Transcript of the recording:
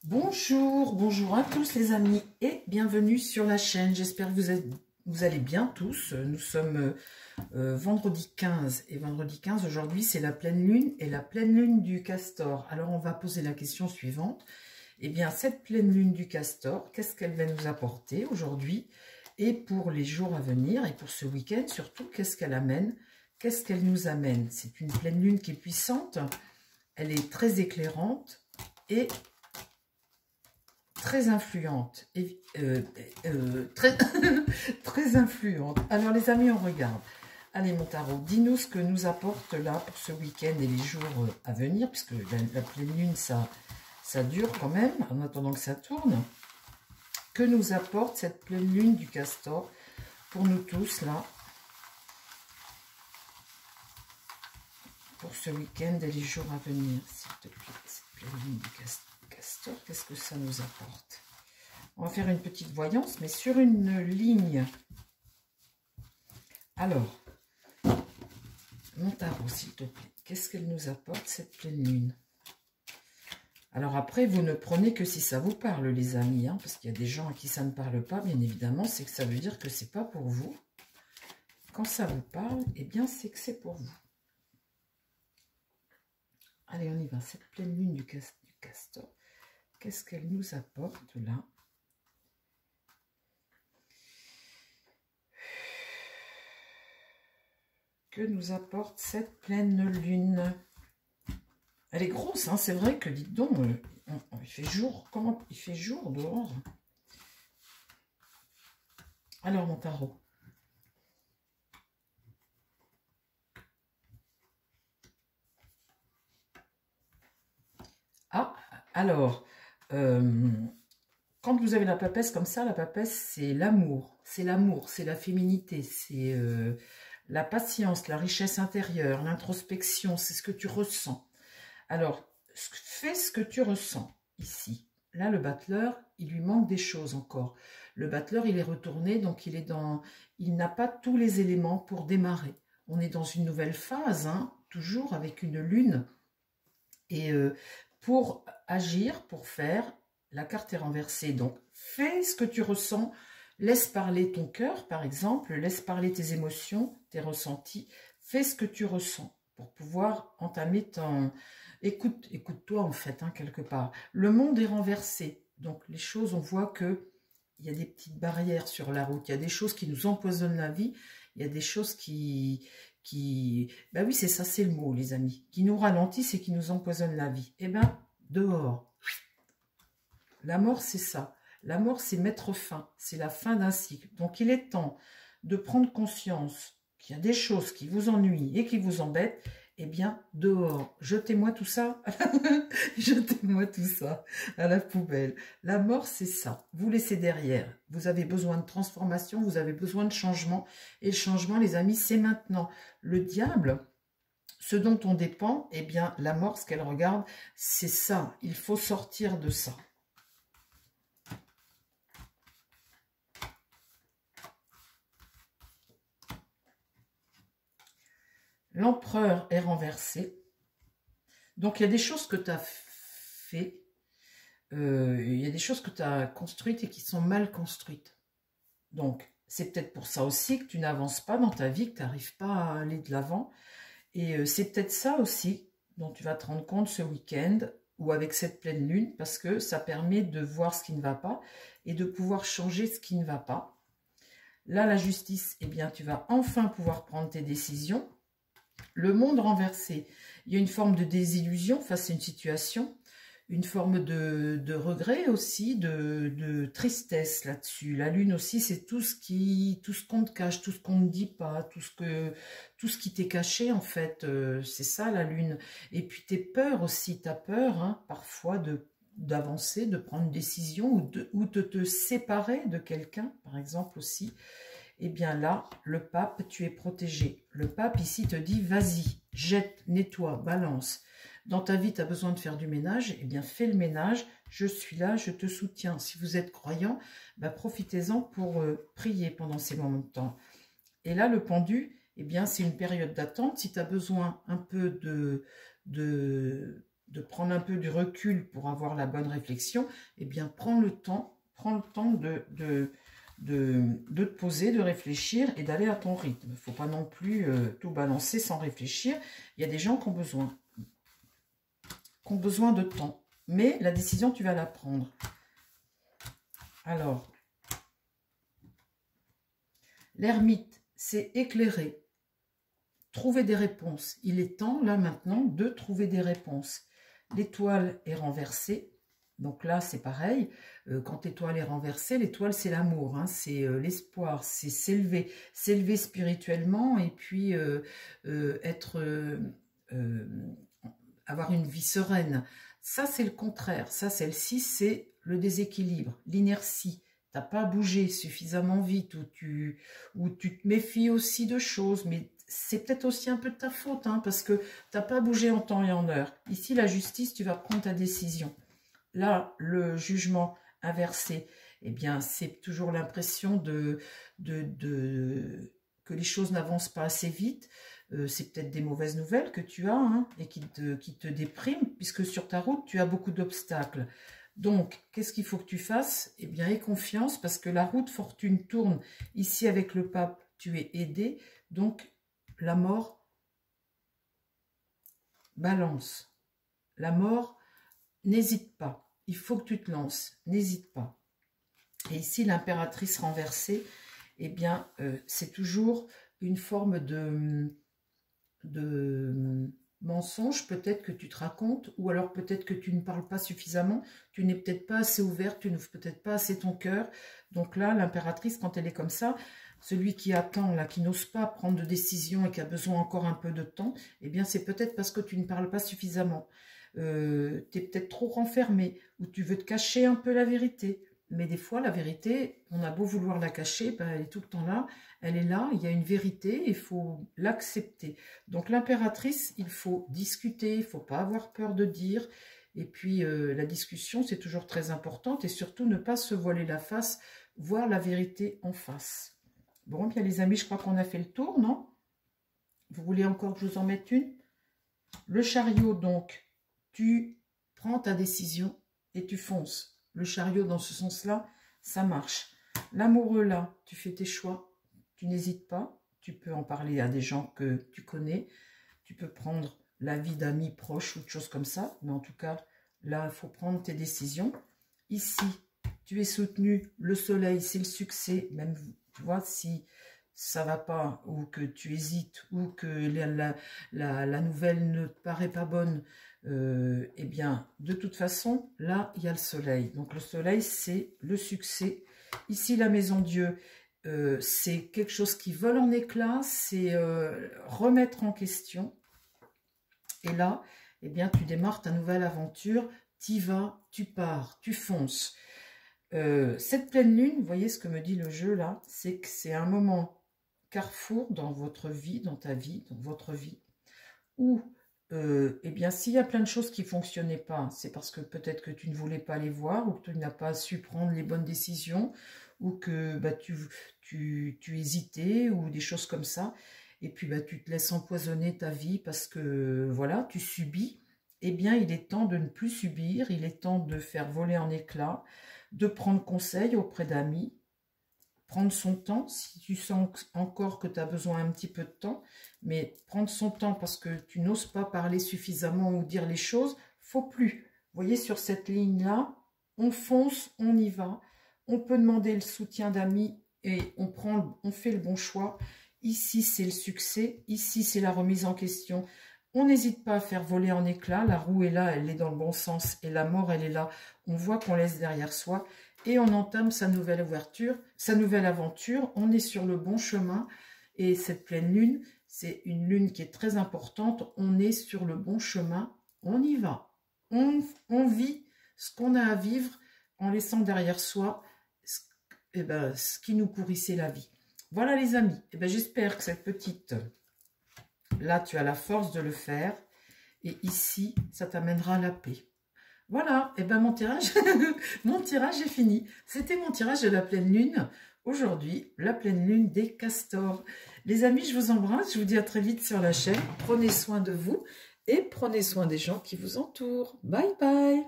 Bonjour, bonjour à tous les amis et bienvenue sur la chaîne. J'espère que vous allez bien tous. Nous sommes vendredi 15 et vendredi 15 aujourd'hui c'est la pleine lune et la pleine lune du Castor. Alors on va poser la question suivante. Eh bien cette pleine lune du Castor, qu'est-ce qu'elle va nous apporter aujourd'hui et pour les jours à venir et pour ce week-end surtout, qu'est-ce qu'elle amène? Qu'est-ce qu'elle nous amène? C'est une pleine lune qui est puissante, elle est très éclairante et très influente, très, très influente. Alors les amis, on regarde. Allez mon tarot, dis-nous ce que nous apporte là pour ce week-end et les jours à venir, puisque la pleine lune, ça dure quand même, en attendant que ça tourne. Que nous apporte cette pleine lune du Castor pour nous tous là, pour ce week-end et les jours à venir, s'il te plaît, cette pleine lune du Castor. Qu'est-ce que ça nous apporte? On va faire une petite voyance, mais sur une ligne. Alors, mon tarot, s'il te plaît, qu'est-ce qu'elle nous apporte, cette pleine lune? Alors après, vous ne prenez que si ça vous parle, les amis, hein, parce qu'il y a des gens à qui ça ne parle pas, bien évidemment, c'est que ça veut dire que c'est pas pour vous. Quand ça vous parle, eh bien, c'est que c'est pour vous. Allez, on y va, cette pleine lune du Castor. Qu'est-ce qu'elle nous apporte là? Que nous apporte cette pleine lune? Elle est grosse, hein, c'est vrai que, dites donc, il fait jour. Comment il fait jour dehors? Alors, mon tarot. Ah, alors... quand vous avez la papesse comme ça, la papesse, c'est l'amour, c'est la féminité, c'est la patience, la richesse intérieure, l'introspection, c'est ce que tu ressens. Alors, fais ce que tu ressens ici. Là, le battleur, il lui manque des choses encore. Le battleur, il est retourné, donc il n'a pas tous les éléments pour démarrer. On est dans une nouvelle phase, hein, toujours avec une lune. Et pour agir, pour faire, la carte est renversée. Donc, fais ce que tu ressens. Laisse parler ton cœur, par exemple. Laisse parler tes émotions, tes ressentis. Fais ce que tu ressens pour pouvoir entamer ton... Écoute-toi, en fait, hein, quelque part. Le monde est renversé. Donc, les choses, on voit que il y a des petites barrières sur la route. Il y a des choses qui nous empoisonnent la vie. Il y a des choses qui ben oui, c'est ça, c'est le mot, les amis, qui nous ralentissent et qui nous empoisonnent la vie. Eh bien, dehors. La mort, c'est ça. La mort, c'est mettre fin. C'est la fin d'un cycle. Donc, il est temps de prendre conscience qu'il y a des choses qui vous ennuient et qui vous embêtent. Eh bien, dehors. Jetez-moi tout ça. Jetez-moi tout ça à la poubelle. La mort, c'est ça. Vous laissez derrière. Vous avez besoin de transformation, vous avez besoin de changement. Et le changement, les amis, c'est maintenant. Le diable, ce dont on dépend, eh bien, la mort, ce qu'elle regarde, c'est ça. Il faut sortir de ça. L'empereur est renversé. Donc, il y a des choses que tu as fait, il y a des choses que tu as construites et qui sont mal construites. Donc, c'est peut-être pour ça aussi que tu n'avances pas dans ta vie, que tu n'arrives pas à aller de l'avant. Et c'est peut-être ça aussi dont tu vas te rendre compte ce week-end ou avec cette pleine lune, parce que ça permet de voir ce qui ne va pas et de pouvoir changer ce qui ne va pas. Là, la justice, eh bien, tu vas enfin pouvoir prendre tes décisions. Le monde renversé, il y a une forme de désillusion face à une situation, une forme de regret aussi, de tristesse là-dessus. La lune aussi, c'est tout ce qu'on te cache, tout ce qu'on ne dit pas, tout ce qui t'est caché en fait, c'est ça la lune. Et puis tes peurs aussi, t'as peur hein, parfois d'avancer, de prendre une décision ou de te séparer de quelqu'un, par exemple aussi. Eh bien là, le pape, tu es protégé. Le pape ici te dit, vas-y, jette, nettoie, balance. Dans ta vie, tu as besoin de faire du ménage, eh bien fais le ménage, je suis là, je te soutiens. Si vous êtes croyant, bah, profitez-en pour prier pendant ces moments de temps. Et là, le pendu, eh bien c'est une période d'attente. Si tu as besoin un peu prendre un peu du recul pour avoir la bonne réflexion, eh bien, prends le temps de te poser, de réfléchir et d'aller à ton rythme. Il ne faut pas non plus tout balancer sans réfléchir. Il y a des gens qui ont besoin de temps. Mais la décision, tu vas la prendre. Alors, l'ermite, c'est éclairer. Trouver des réponses. Il est temps, là, maintenant, de trouver des réponses. L'étoile est renversée. Donc là, c'est pareil. Quand l'étoile est renversée, l'étoile, c'est l'amour. Hein, c'est l'espoir. C'est s'élever spirituellement et puis avoir une vie sereine. Ça, c'est le contraire. Ça, celle-ci, c'est le déséquilibre, l'inertie. Tu n'as pas bougé suffisamment vite ou tu te méfies aussi de choses, mais c'est peut-être aussi un peu de ta faute, hein, parce que tu n'as pas bougé en temps et en heure. Ici, la justice, tu vas prendre ta décision. Là, le jugement inversé, eh bien, c'est toujours l'impression que les choses n'avancent pas assez vite. C'est peut-être des mauvaises nouvelles que tu as, hein, et qui te dépriment, puisque sur ta route, tu as beaucoup d'obstacles. Donc, qu'est-ce qu'il faut que tu fasses? Eh bien, aie confiance, parce que la route fortune tourne. Ici, avec le pape, tu es aidé. Donc, la mort balance. La mort, n'hésite pas. Il faut que tu te lances. N'hésite pas. Et ici, l'impératrice renversée, eh bien, c'est toujours une forme de mensonge, peut-être que tu te racontes, ou alors peut-être que tu ne parles pas suffisamment, tu n'es peut-être pas assez ouverte, tu n'ouvres peut-être pas assez ton cœur. Donc là, l'impératrice, quand elle est comme ça, celui qui attend, là, qui n'ose pas prendre de décision et qui a besoin encore un peu de temps, eh bien, c'est peut-être parce que tu ne parles pas suffisamment. Tu es peut-être trop renfermé, ou tu veux te cacher un peu la vérité. Mais des fois, la vérité, on a beau vouloir la cacher, ben, elle est tout le temps là, elle est là, il y a une vérité, il faut l'accepter. Donc l'impératrice, il faut discuter, il ne faut pas avoir peur de dire. Et puis la discussion, c'est toujours très importante, et surtout ne pas se voiler la face, voir la vérité en face. Bon, bien les amis, je crois qu'on a fait le tour, non? Vous voulez encore que je vous en mette une? Le chariot, donc, tu prends ta décision et tu fonces. Le chariot, dans ce sens-là, ça marche. L'amoureux, là, tu fais tes choix. Tu n'hésites pas. Tu peux en parler à des gens que tu connais. Tu peux prendre l'avis d'amis proches ou de choses comme ça. Mais en tout cas, là, il faut prendre tes décisions. Ici, tu es soutenu. Le soleil, c'est le succès. Même, tu vois, si ça va pas, ou que tu hésites, ou que la nouvelle ne te paraît pas bonne, eh bien, de toute façon, là, il y a le soleil. Donc, le soleil, c'est le succès. Ici, la maison Dieu, c'est quelque chose qui vole en éclats, c'est remettre en question. Et là, eh bien, tu démarres ta nouvelle aventure, t'y vas, tu pars, tu fonces. Cette pleine lune, vous voyez ce que me dit le jeu là, c'est que c'est un moment carrefour dans votre vie, dans ta vie, dans votre vie, où, eh bien, s'il y a plein de choses qui ne fonctionnaient pas, c'est parce que peut-être que tu ne voulais pas les voir, ou que tu n'as pas su prendre les bonnes décisions, ou que bah, tu hésitais, ou des choses comme ça, et puis bah, tu te laisses empoisonner ta vie parce que, voilà, tu subis. Eh bien, il est temps de ne plus subir, il est temps de faire voler en éclats, de prendre conseil auprès d'amis, prendre son temps, si tu sens encore que tu as besoin un petit peu de temps, mais prendre son temps parce que tu n'oses pas parler suffisamment ou dire les choses, faut plus. Vous voyez, sur cette ligne-là, on fonce, on y va, on peut demander le soutien d'amis et on fait le bon choix. Ici, c'est le succès, ici, c'est la remise en question. On n'hésite pas à faire voler en éclats, la roue est là, elle est dans le bon sens, et la mort, elle est là. On voit qu'on laisse derrière soi, et on entame sa nouvelle ouverture, sa nouvelle aventure. On est sur le bon chemin, et cette pleine lune, c'est une lune qui est très importante. On est sur le bon chemin, on y va. On vit ce qu'on a à vivre en laissant derrière soi ce qui nous pourrissait la vie. Voilà les amis, j'espère que cette petite... Là, tu as la force de le faire. Et ici, ça t'amènera la paix. Voilà, mon tirage, mon tirage est fini. C'était mon tirage de la pleine lune. Aujourd'hui, la pleine lune des castors. Les amis, je vous embrasse. Je vous dis à très vite sur la chaîne. Prenez soin de vous. et prenez soin des gens qui vous entourent. Bye bye!